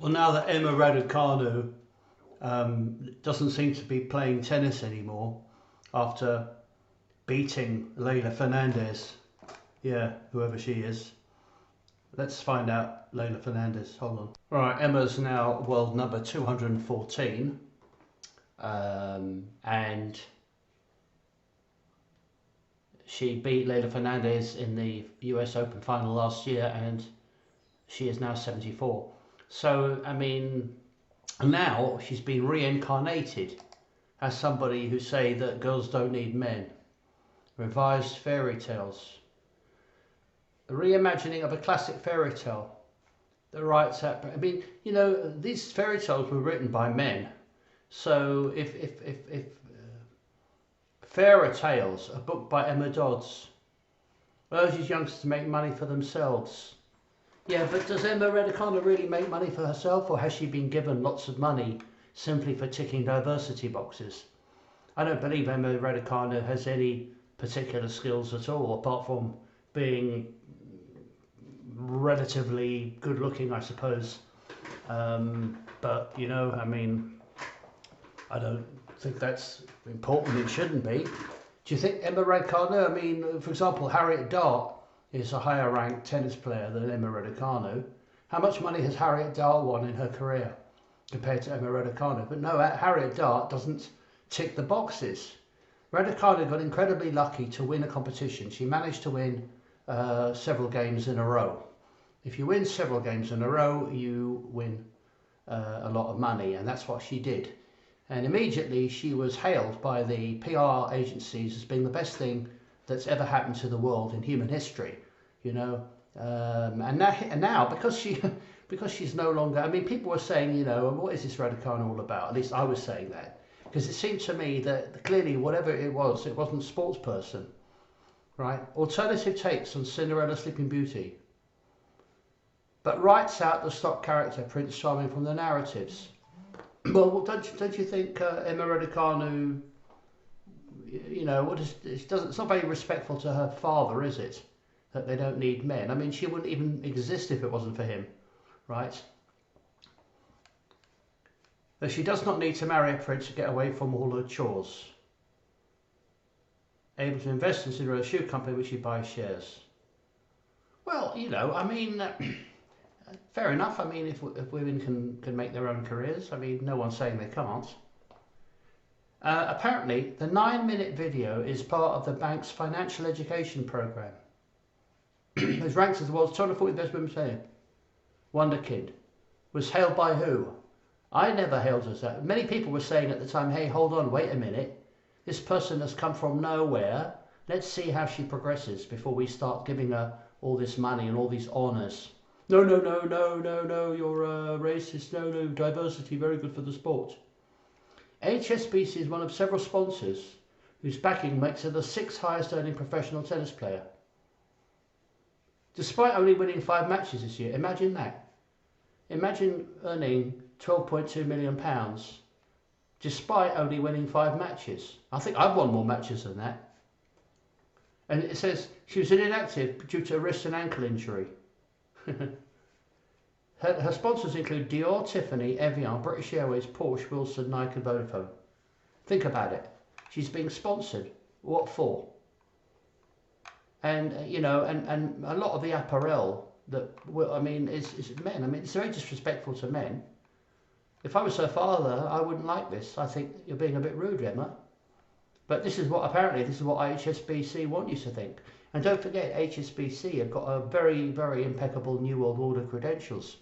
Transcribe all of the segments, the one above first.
Well, now that Emma Raducanu doesn't seem to be playing tennis anymore after beating Leila Fernandez, yeah, whoever she is. Let's find out Leila Fernandez. Hold on. All right, Emma's now world number 214, and she beat Leila Fernandez in the US Open final last year, and she is now 74. So, I mean, now she's been reincarnated as somebody who say that girls don't need men. Revised fairy tales. A reimagining of a classic fairy tale that writes out. I mean, you know, these fairy tales were written by men. So if Fairy Tales, a book by Emma Dodds, urges youngsters to make money for themselves. Yeah, but does Emma Raducanu really make money for herself, or has she been given lots of money simply for ticking diversity boxes? I don't believe Emma Raducanu has any particular skills at all, apart from being relatively good looking, I suppose. But, you know, I mean, I don't think that's important. It shouldn't be. Do you think Emma Raducanu, I mean, for example, Harriet Dart is a higher ranked tennis player than Emma Raducanu. How much money has Harriet Dart won in her career compared to Emma Raducanu? But no, Harriet Dart doesn't tick the boxes. Raducanu got incredibly lucky to win a competition. She managed to win several games in a row. If you win several games in a row, you win a lot of money, and that's what she did. And immediately she was hailed by the PR agencies as being the best thing that's ever happened to the world in human history, you know. And now because she's no longer, I mean, people were saying, you know, what is this Raducanu all about? At least I was saying that, because it seemed to me that clearly whatever it wasn't a sports person, right? Alternative takes on Cinderella Sleeping Beauty, but writes out the stock character Prince Charming from the narratives. Well, don't you think Emma Raducanu, you know, it's not very respectful to her father, is it? That they don't need men. I mean, she wouldn't even exist if it wasn't for him, right? That she does not need to marry a prince to get away from all her chores. Able to invest in Cinderella Shoe Company, which she buys shares. Well, you know, I mean, fair enough. I mean, if women can make their own careers, I mean, no one's saying they can't. Apparently, the 9-minute video is part of the bank's financial education program. It's ranked as the world's 240th best women player. Wonderkid was hailed by who? I never hailed as that. Many people were saying at the time, hey, hold on, wait a minute. This person has come from nowhere. Let's see how she progresses before we start giving her all this money and all these honours. No, you're racist. No, diversity, very good for the sport. HSBC is one of several sponsors whose backing makes her the 6th highest earning professional tennis player. Despite only winning 5 matches this year, imagine that. Imagine earning £12.2 million despite only winning 5 matches. I think I've won more matches than that. And it says she was inactive due to a wrist and ankle injury. Her sponsors include Dior, Tiffany, Evian, British Airways, Porsche, Wilson, Nike and Vodafone. Think about it. She's being sponsored. What for? And, you know, and a lot of the apparel that, I mean, is men. I mean, it's very disrespectful to men. If I was her father, I wouldn't like this. I think you're being a bit rude, Emma. But this is what HSBC want you to think. And don't forget, HSBC have got a very, very impeccable New World Order credentials.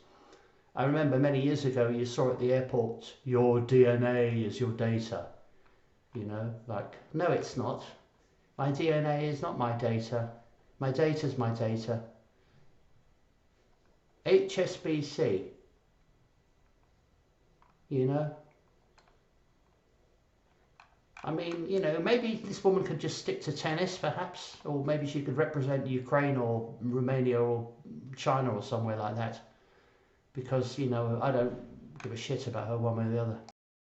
I remember many years ago you saw at the airport, your DNA is your data. You know, like, no it's not. My DNA is not my data. My data is my data. HSBC. You know. I mean, you know, maybe this woman could just stick to tennis, perhaps. Or maybe she could represent Ukraine or Romania or China or somewhere like that. Because, you know, I don't give a shit about her one way or the other.